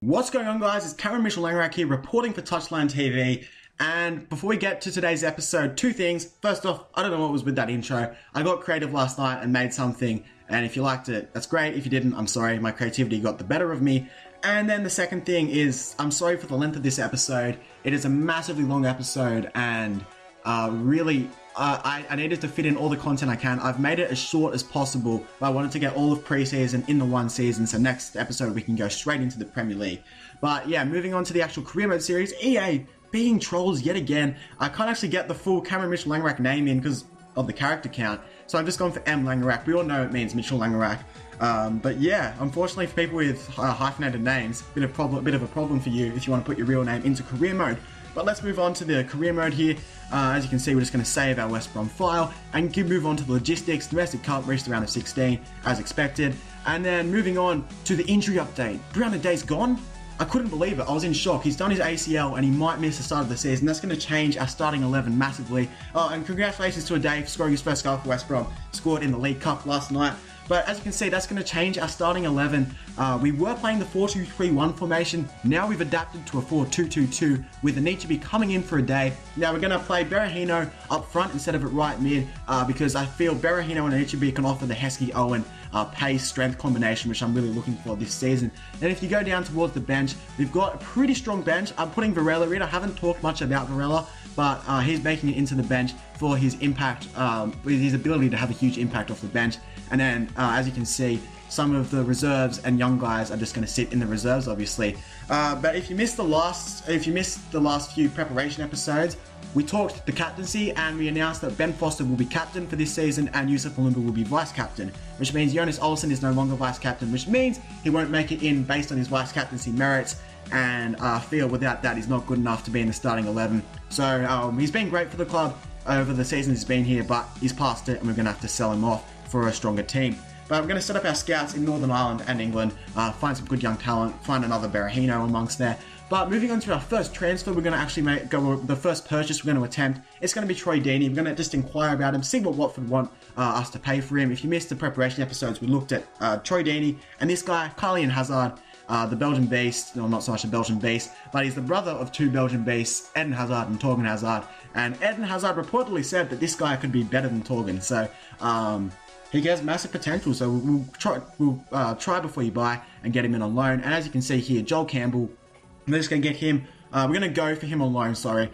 What's going on, guys? It's Cameron Mitchell-Langerak here reporting for Touchline TV. And before we get to today's episode, two things. First off, I don't know what was with that intro. I got creative last night and made something, and if you liked it, that's great. If you didn't, I'm sorry. My creativity got the better of me. And then the second thing is, I'm sorry for the length of this episode. It is a massively long episode, and I needed to fit in all the content I can. I've made it as short as possible, but I wanted to get all of pre-season in the one season, so next episode we can go straight into the Premier League. But yeah, moving on to the actual career mode series, EA being trolls yet again. I can't actually get the full Cameron Mitchell-Langerak name in because of the character count, so I've just gone for M. Langerak. We all know it means Mitchell-Langerak. But yeah, unfortunately for people with hyphenated names, bit of a problem for you if you want to put your real name into career mode. But let's move on to the career mode here. As you can see, we're just going to save our West Brom file and move on to the logistics. Domestic Cup reached the round of 16 as expected. And then moving on to the injury update. Brown Day's gone? I couldn't believe it. I was in shock. He's done his ACL and he might miss the start of the season. That's going to change our starting 11 massively. Oh, and congratulations to Dave for scoring his first goal for West Brom. Scored in the League Cup last night. But as you can see, that's going to change our starting 11. We were playing the 4-2-3-1 formation. Now we've adapted to a 4-2-2-2 with Anichebe coming in for a day. Now we're going to play Berahino up front instead of at right mid because I feel Berahino and Anichebe can offer the Heskey-Owen pace-strength combination, which I'm really looking for this season. And if you go down towards the bench, we've got a pretty strong bench. I'm putting Varela in. I haven't talked much about Varela, but he's making it into the bench for his impact, with his ability to have a huge impact off the bench. And then, as you can see, some of the reserves and young guys are just going to sit in the reserves, obviously. But if you missed the last few preparation episodes, we talked the captaincy and we announced that Ben Foster will be captain for this season and Yusuf Olumba will be vice captain, which means Jonas Olsson is no longer vice captain, which means he won't make it in based on his vice captaincy merits. And I feel without that, he's not good enough to be in the starting 11. So he's been great for the club over the season he's been here, but he's past it and we're going to have to sell him off for a stronger team. But we're going to set up our scouts in Northern Ireland and England, find some good young talent, find another Berahino amongst there. But moving on to our first transfer, we're going to actually the first purchase we're going to attempt. It's going to be Troy Deeney. We're going to just inquire about him, see what Watford want us to pay for him. If you missed the preparation episodes, we looked at Troy Deeney and this guy, Kylian Hazard, the Belgian beast, no, not so much a Belgian beast, but he's the brother of two Belgian beasts, Eden Hazard and Torgan Hazard. And Eden Hazard reportedly said that this guy could be better than Torgan. So he has massive potential. So we'll try before you buy and get him in on loan. And as you can see here, Joel Campbell, we're just going to get him. We're going to go for him on loan, sorry.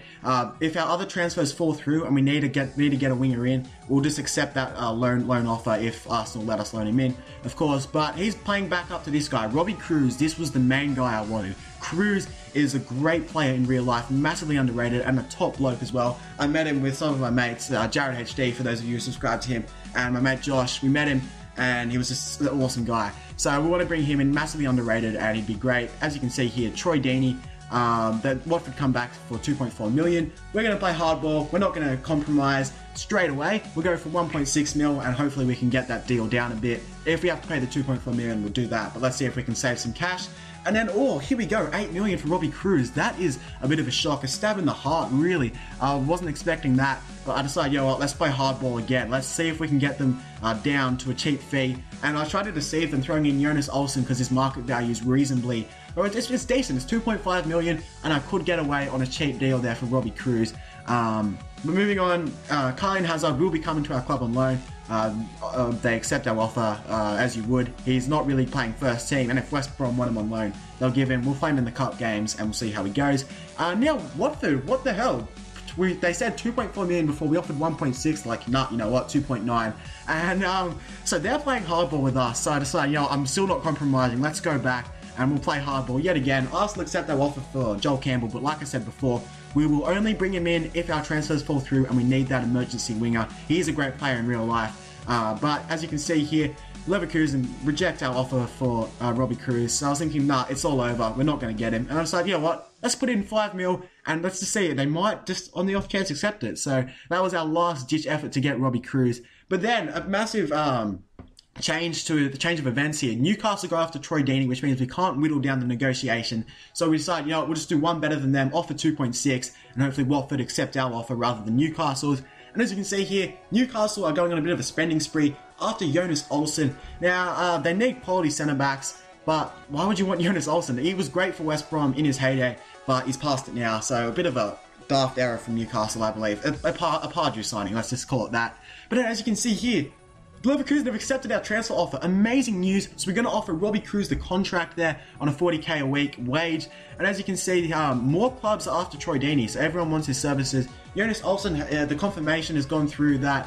If our other transfers fall through and we need to get a winger in, we'll just accept that loan offer if Arsenal let us loan him in, of course. But he's playing back up to this guy, Robbie Cruz. This was the main guy I wanted. Cruz is a great player in real life, massively underrated, and a top bloke as well. I met him with some of my mates, Jared HD, for those of you who subscribe to him, and my mate Josh. We met him, and he was just an awesome guy. So we want to bring him in, massively underrated, and he'd be great. As you can see here, Troy Deeney, that Watford come back for 2.4 million. We're going to play hardball. We're not going to compromise straight away. We'll go for 1.6 mil, and hopefully we can get that deal down a bit. If we have to pay the 2.4 million, we'll do that. But let's see if we can save some cash. And then, oh, here we go, 8 million for Robbie Cruz. That is a bit of a shock, a stab in the heart, really. I wasn't expecting that, but I decided, you know what, let's play hardball again. Let's see if we can get them down to a cheap fee. And I tried to deceive them, throwing in Jonas Olsson because his market value is reasonably, or it's decent. It's 2.5 million, and I could get away on a cheap deal there for Robbie Cruz. But moving on, Kylian Hazard will be coming to our club on loan. They accept our offer, as you would. He's not really playing first team, and if West Brom want him on loan, they'll give him. We'll play him in the cup games, and we'll see how he goes. Now, Watford, what the hell? They said 2.4 million before. We offered 1.6. Like, nah, you know what, 2.9. And so they're playing hardball with us. So I decided, you know, I'm still not compromising. Let's go back and we'll play hardball yet again. Arsenal accept our offer for Joel Campbell, but like I said before, we will only bring him in if our transfers fall through and we need that emergency winger. He is a great player in real life. But as you can see here, Leverkusen reject our offer for Robbie Cruz. So I was thinking, nah, it's all over. We're not going to get him. And I decided, you know what? Let's put in 5 mil and let's just see it. They might just, on the off chance, accept it. So that was our last ditch effort to get Robbie Cruz. But then a massive change of events here. Newcastle go after Troy Deeney, which means we can't whittle down the negotiation. So we decided, you know, we'll just do one better than them, offer 2.6, and hopefully Watford accept our offer rather than Newcastle's. And as you can see here, Newcastle are going on a bit of a spending spree after Jonas Olsson. Now, they need quality centre-backs. But why would you want Jonas Olsen? He was great for West Brom in his heyday, but he's past it now. So a bit of a daft error from Newcastle, I believe. A Pardew signing, let's just call it that. But as you can see here, Leverkusen have accepted our transfer offer. Amazing news. So we're going to offer Robbie Cruz the contract there on a 40k a week wage. And as you can see, more clubs are after Troy Deeney, so everyone wants his services. Jonas Olsen, the confirmation has gone through that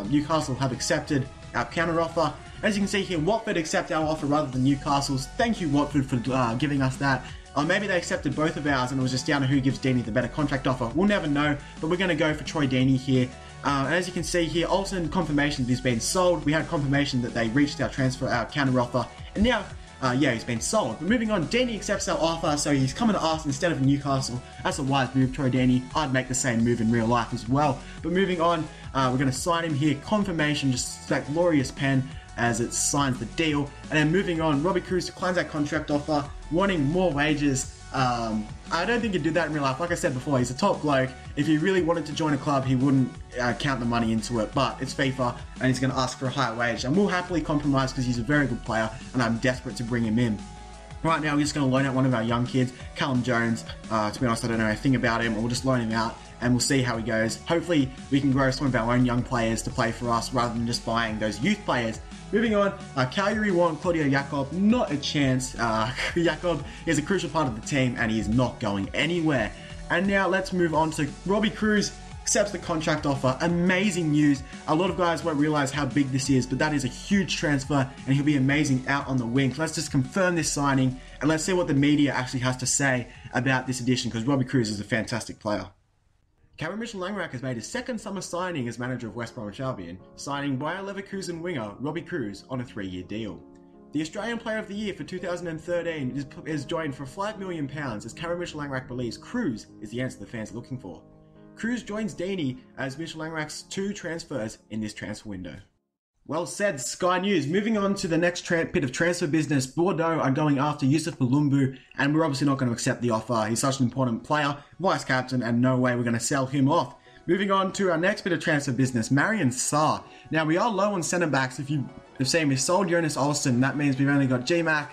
Newcastle have accepted our counter offer. As you can see here, Watford accept our offer rather than Newcastle's. Thank you, Watford, for giving us that. Or maybe they accepted both of ours and it was just down to who gives Deeney the better contract offer. We'll never know, but we're going to go for Troy Deeney here. And as you can see here, Olsen confirmation that he's been sold. We had confirmation that they reached our counter offer, and now, yeah, he's been sold. But moving on, Deeney accepts our offer, so he's coming to us instead of Newcastle. That's a wise move, Troy Deeney. I'd make the same move in real life as well. But moving on, we're going to sign him here. Confirmation, just that glorious pen as it signs the deal. And then moving on, Robbie Cruz declines our contract offer, wanting more wages. I don't think he'd do that in real life. Like I said before, he's a top bloke. If he really wanted to join a club, he wouldn't count the money into it. But it's FIFA, and he's going to ask for a higher wage. And we'll happily compromise because he's a very good player, and I'm desperate to bring him in. Right now, we're just going to loan out one of our young kids, Callum Jones. To be honest, I don't know anything about him. We'll just loan him out, and we'll see how he goes. Hopefully, we can grow some of our own young players to play for us rather than just buying those youth players. Moving on, Cagliari want Claudio Jakob. Not a chance. Jakob is a crucial part of the team, and he is not going anywhere. And now let's move on to Robbie Cruz. Accepts the contract offer. Amazing news. A lot of guys won't realize how big this is, but that is a huge transfer, and he'll be amazing out on the wing. Let's just confirm this signing, and let's see what the media actually has to say about this addition, because Robbie Cruz is a fantastic player. Cameron Mitchell-Langerak has made his second summer signing as manager of West Bromwich Albion, signing Bayer Leverkusen winger Robbie Cruz on a 3-year deal. The Australian Player of the Year for 2013 is joined for £5 million as Cameron Mitchell-Langerak believes Cruz is the answer the fans are looking for. Cruz joins Deeney as Mitchell-Langerak's 2 transfers in this transfer window. Well said, Sky News. Moving on to the next bit of transfer business, Bordeaux are going after Yusuf Balumbu, and we're obviously not going to accept the offer. He's such an important player, vice captain, and no way we're going to sell him off. Moving on to our next bit of transfer business, Marion Sarr. Now, we are low on centre-backs. If you've seen, we sold Jonas Olsen. That means we've only got G-Mac,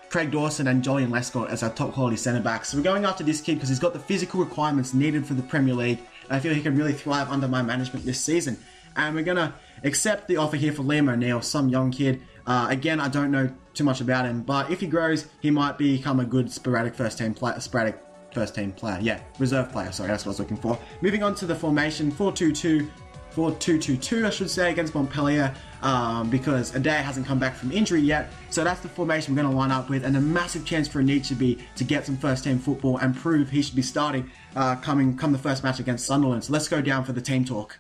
Craig Dawson, and Jolyon Lescott as our top quality centre-backs. So we're going after this kid because he's got the physical requirements needed for the Premier League, and I feel he can really thrive under my management this season. And we're going to accept the offer here for Liam O'Neill, some young kid. Again, I don't know too much about him, but if he grows, he might become a good sporadic first-team player. Yeah, reserve player, sorry, that's what I was looking for. Moving on to the formation, 4-2-2, I should say, against Montpellier, because Adair hasn't come back from injury yet. So that's the formation we're going to line up with, and a massive chance for Anichebe to get some first-team football and prove he should be starting come the first match against Sunderland. So let's go down for the team talk.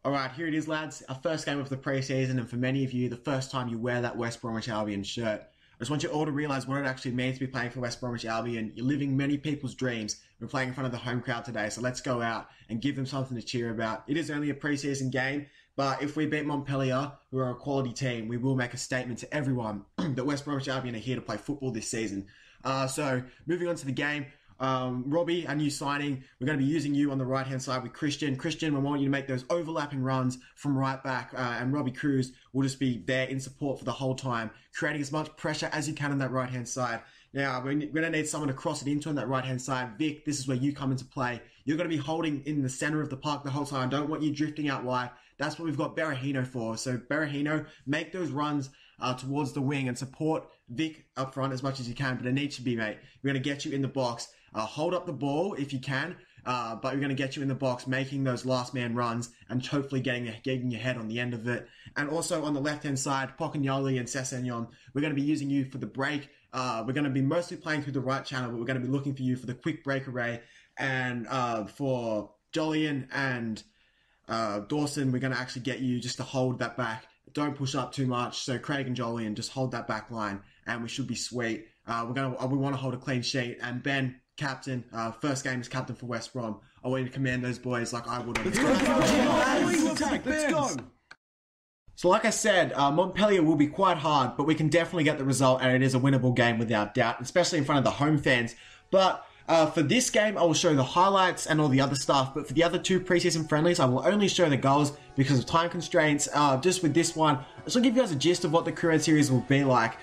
Alright, here it is, lads. Our first game of the pre-season, and for many of you, the first time you wear that West Bromwich Albion shirt. I just want you all to realise what it actually means to be playing for West Bromwich Albion. You're living many people's dreams. We're playing in front of the home crowd today, so let's go out and give them something to cheer about. It is only a pre-season game, but if we beat Montpellier, who are a quality team, we will make a statement to everyone that West Bromwich Albion are here to play football this season. So, moving on to the game. Robbie, our new signing, we're going to be using you on the right-hand side with Christian. Christian, we want you to make those overlapping runs from right back, and Robbie Cruz will just be there in support for the whole time, creating as much pressure as you can on that right-hand side. Now, we're going to need someone to cross it into on that right-hand side. Vic, this is where you come into play. You're going to be holding in the centre of the park the whole time. I don't want you drifting out wide. That's what we've got Berahino for. So, Berahino, make those runs towards the wing and support Vic up front as much as you can, but it needs to be, mate. We're going to get you in the box. Hold up the ball if you can, but we're going to get you in the box, making those last man runs and hopefully getting your head on the end of it. And also on the left-hand side, Pocagnoli and Sessegnon, we're going to be using you for the break. We're going to be mostly playing through the right channel, but we're going to be looking for you for the quick breakaway. And for Jolyon and Dawson, we're going to actually get you just to hold that back. Don't push up too much. So Craig and Jolyon, just hold that back line, and we should be sweet. We want to hold a clean sheet. And Ben, captain, first game as captain for West Brom. I want you to command those boys like I would. Let's go. So like I said, Montpellier will be quite hard, but we can definitely get the result, and it is a winnable game without doubt, especially in front of the home fans. But For this game, I will show the highlights and all the other stuff, but for the other 2 preseason friendlies, I will only show the goals because of time constraints. Just with this one, just to give you guys a gist of what the career series will be like.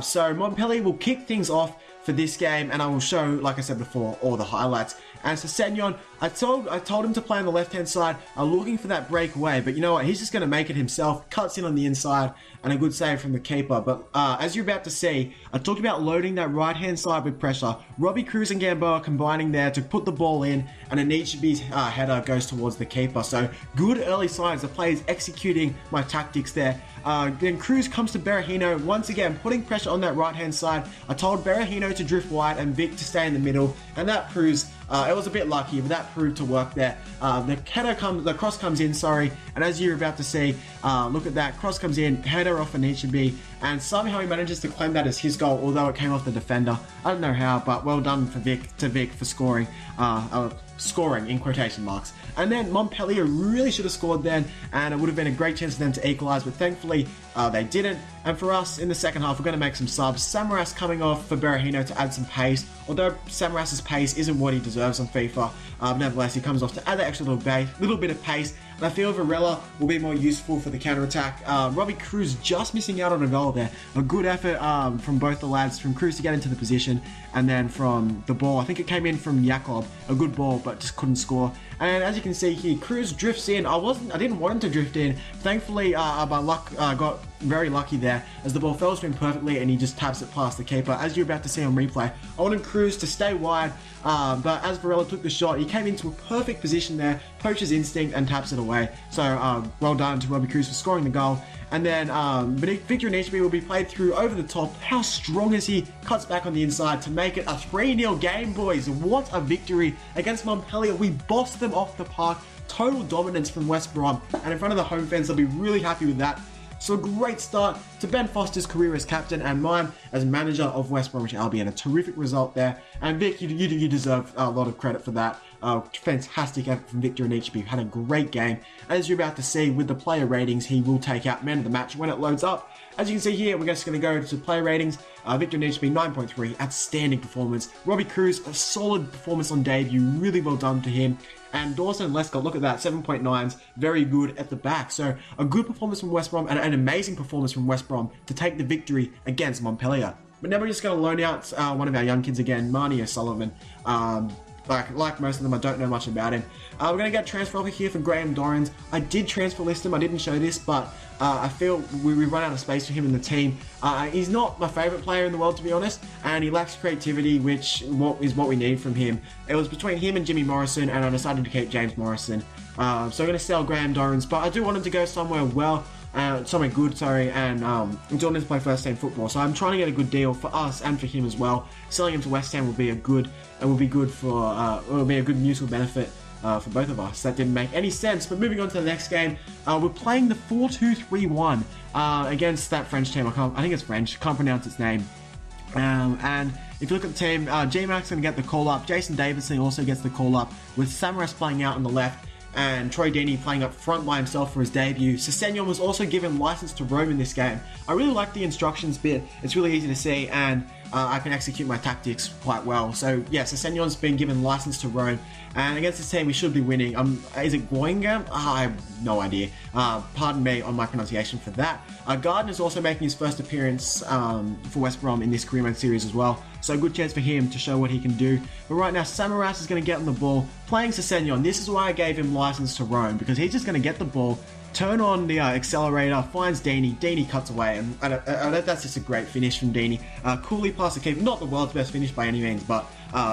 So Montpellier will kick things off for this game, and I will show, like I said before, all the highlights. And so Senyon, I told him to play on the left-hand side, looking for that breakaway, but you know what, he's just going to make it himself, cuts in on the inside, and a good save from the keeper. But as you're about to see, I talked about loading that right-hand side with pressure. Robbie Cruz and Gamboa combining there to put the ball in, and an Ichibi's header goes towards the keeper. So good early signs, the players executing my tactics there. Then Cruz comes to Berahino, once again putting pressure on that right-hand side. I told Berahino to drift wide and Vic to stay in the middle, and that proves, it was a bit lucky, but that proved to work there. The cross comes in, and as you're about to see, look at that, cross comes in, header off an Ichibi, and somehow he manages to claim that as his goal, although it came off the defender. I don't know how, but well done for Vic for scoring. Scoring in quotation marks. And then Montpellier really should have scored then, and it would have been a great chance for them to equalise, but thankfully they didn't. And for us, in the second half, we're going to make some subs. Samaras coming off for Berahino to add some pace, although Samaras's pace isn't what he deserves on FIFA. Nevertheless, he comes off to add that extra little bit of pace, and I feel Varela will be more useful for the counter-attack. Robbie Cruz just missing out on a goal there. A good effort from both the lads, from Cruz to get into the position, and then from the ball, I think it came in from Jakob, a good ball, but just couldn't score. And as you can see here, Cruz drifts in. I didn't want him to drift in. Thankfully, by luck, got very lucky there as the ball fell to him perfectly and he just taps it past the keeper. As you're about to see on replay, I wanted Cruz to stay wide, but as Varela took the shot, he came into a perfect position there, poacher's instinct, and taps it away. So well done to Robbie Cruz for scoring the goal. And then Victor Ichibi will be played through over the top. How strong is he? Cuts back on the inside to make it a 3-0 game, boys. What a victory against Montpellier. We bossed them off the park. Total dominance from West Brom. And in front of the home fans, they'll be really happy with that. So a great start to Ben Foster's career as captain and mine as manager of West Bromwich Albion. A terrific result there. And Vic, you deserve a lot of credit for that. Fantastic effort from Victor Ichibi. Had a great game. As you're about to see with the player ratings, he will take out man of the match when it loads up. As you can see here, we're just going to go to player ratings. Victor Ichibi 9.3, outstanding performance. Robbie Cruz, a solid performance on debut, really well done to him. And Dawson and Lescott, look at that, 7.9s, very good at the back. So a good performance from West Brom and an amazing performance from West Brom to take the victory against Montpellier. But now we're just going to loan out one of our young kids again, Marnie O'Sullivan. Like most of them, I don't know much about him. We're going to get a transfer offer here for Graham Dorrans. I did transfer list him, I didn't show this, but I feel we run out of space for him in the team. He's not my favourite player in the world, to be honest, and he lacks creativity, which is what we need from him. It was between him and Jimmy Morrison, and I decided to keep James Morrison. So I'm going to sell Graham Dorrans, but I do want him to go somewhere somewhere good, and Jordan to play first team football. So I'm trying to get a good deal for us and for him as well. Selling him to West Ham will be a good mutual benefit for both of us. That didn't make any sense. But moving on to the next game, we're playing the 4-2-3-1 against that French team. I think it's French. Can't pronounce its name. And if you look at the team, G-Mac's going to get the call up. Jason Davidson also gets the call up, with Samaras playing out on the left and Troy Deeney playing up front by himself for his debut. Sessegnon was also given license to roam in this game. I really like the instructions bit. It's really easy to see, and I can execute my tactics quite well. So yeah, Sessegnon's been given license to roam, and against this team we should be winning. Is it Goingam? I have no idea. Pardon me on my pronunciation for that. Gardner's also making his first appearance for West Brom in this career mode series as well. So a good chance for him to show what he can do. But right now, Samaras is going to get on the ball, playing Sessegnon. This is why I gave him license to roam, because he's just going to get the ball, turn on the accelerator, finds Deeney. Deeney cuts away, and that's just a great finish from Deeney. Coolly past the keeper. Not the world's best finish by any means, but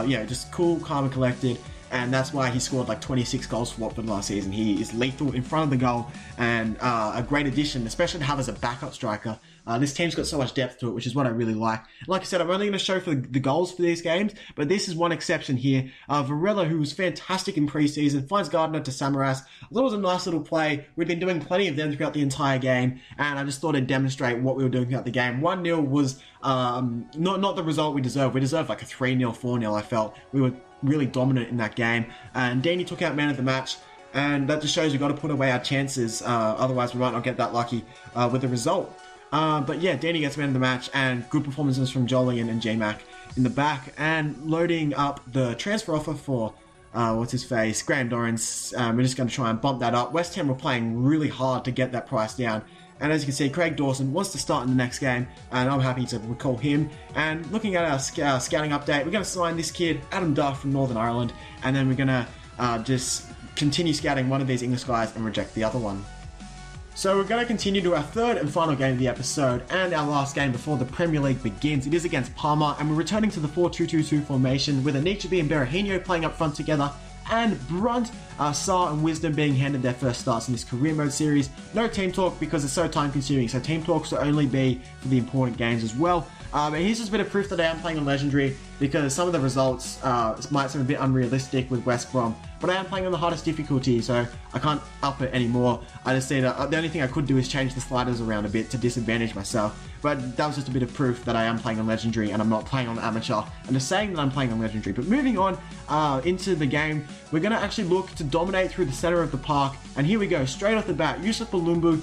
just cool, calm, and collected. And that's why he scored like 26 goals for Watford last season. He is lethal in front of the goal, and a great addition, especially to have as a backup striker. This team's got so much depth to it, which is what I really like. Like I said, I'm only going to show for the goals for these games, but this is one exception here. Varela, who was fantastic in pre-season, finds Gardner to Samaras. That was a nice little play. We've been doing plenty of them throughout the entire game, and I just thought I'd demonstrate what we were doing throughout the game. 1-0 was not the result we deserved. We deserved like a 3-0, 4-0, I felt. We were really dominant in that game, and Deeney took out man of the match, and that just shows we've got to put away our chances, otherwise we might not get that lucky with the result. But yeah, Danny gets man of the match, and good performances from Jolien and J-Mac in the back, and loading up the transfer offer for what's his face, Graham Dorrans. We're just going to try and bump that up. West Ham were playing really hard to get that price down. And as you can see, Craig Dawson wants to start in the next game, and I'm happy to recall him. And looking at our scouting update, we're going to sign this kid, Adam Duff from Northern Ireland, and then we're going to just continue scouting one of these English guys and reject the other one. So we're going to continue to our third and final game of the episode, and our last game before the Premier League begins. It is against Parma, and we're returning to the 4-2-2-2 formation with Anichebe and Berahino playing up front together, and Brunt, Saar and Wisdom being handed their first starts in this career mode series. No team talk because it's so time consuming, so team talks will only be for the important games as well. And here's just a bit of proof that I am playing on Legendary, because some of the results might seem a bit unrealistic with West Brom, but I am playing on the hardest difficulty, so I can't up it anymore. I just see that the only thing I could do is change the sliders around a bit to disadvantage myself, but that was just a bit of proof that I am playing on Legendary and I'm not playing on Amateur. I'm just saying that I'm playing on Legendary. But moving on into the game, we're going to actually look to dominate through the center of the park, and here we go, straight off the bat, Yusuf Balumbu,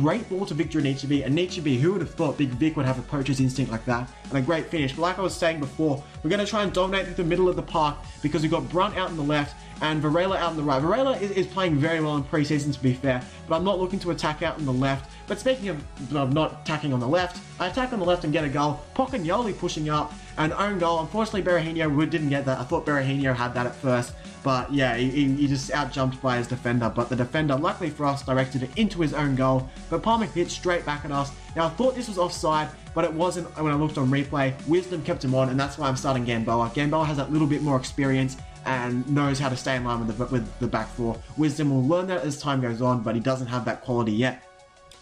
great ball to Victor Anichebe. Anichebe, who would have thought Big Vic would have a poacher's instinct like that, and a great finish. But like I was saying before, we're going to try and dominate through the middle of the park, because we've got Brunt out on the left and Varela out on the right. Varela is playing very well in pre-season, to be fair, but I'm not looking to attack out on the left. But speaking of not attacking on the left, I attack on the left and get a goal. Pocagnoli pushing up, an own goal. Unfortunately, Berahino didn't get that. I thought Berahino had that at first, but yeah, he just out-jumped by his defender. But the defender, luckily for us, directed it into his own goal. But Palmer hit straight back at us. Now, I thought this was offside, but it wasn't when I looked on replay. Wisdom kept him on, and that's why I'm starting Gamboa. Gamboa has that little bit more experience and knows how to stay in line with the back four. Wisdom will learn that as time goes on, but he doesn't have that quality yet.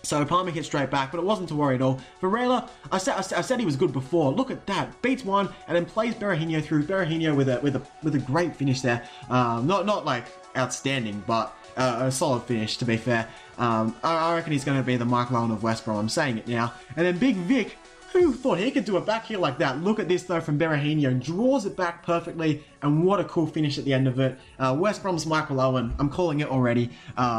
So Palmer hit straight back, but it wasn't to worry at all. Varela, I said he was good before. Look at that, beats one and then plays Berahino through. Berahino with a great finish there. Not like outstanding, but a solid finish, to be fair. I reckon he's going to be the Mike Lowen of West Brom. I'm saying it now. And then Big Vic, who thought he could do a back heel like that? Look at this though from Berahino, draws it back perfectly, and what a cool finish at the end of it. West Brom's Michael Owen, I'm calling it already.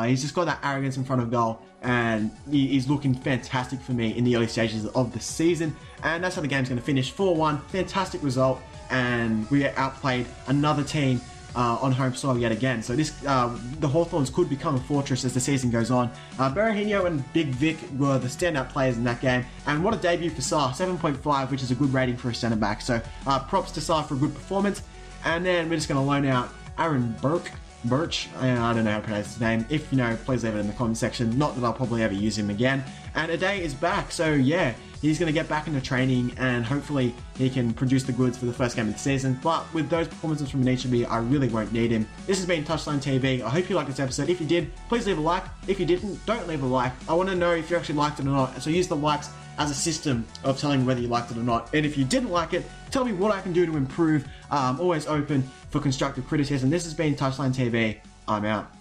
He's just got that arrogance in front of goal, and he's looking fantastic for me in the early stages of the season. And that's how the game's going to finish, 4-1, fantastic result, and we outplayed another team on home soil yet again. So this, the Hawthorns could become a fortress as the season goes on. Berahino and Big Vic were the standout players in that game, and what a debut for Saar, 7.5, which is a good rating for a centre back. So props to Saar for a good performance. And then we're just going to loan out Aaron Birch, I don't know how to pronounce his name. If you know, please leave it in the comment section. Not that I'll probably ever use him again. And Ade is back, so yeah, he's going to get back into training, and hopefully he can produce the goods for the first game of the season. But with those performances from Anichebe, I really won't need him. This has been Touchline TV. I hope you liked this episode. If you did, please leave a like. If you didn't, don't leave a like. I want to know if you actually liked it or not. So use the likes as a system of telling me whether you liked it or not. And if you didn't like it, tell me what I can do to improve. Always open for constructive criticism. This has been Touchline TV. I'm out.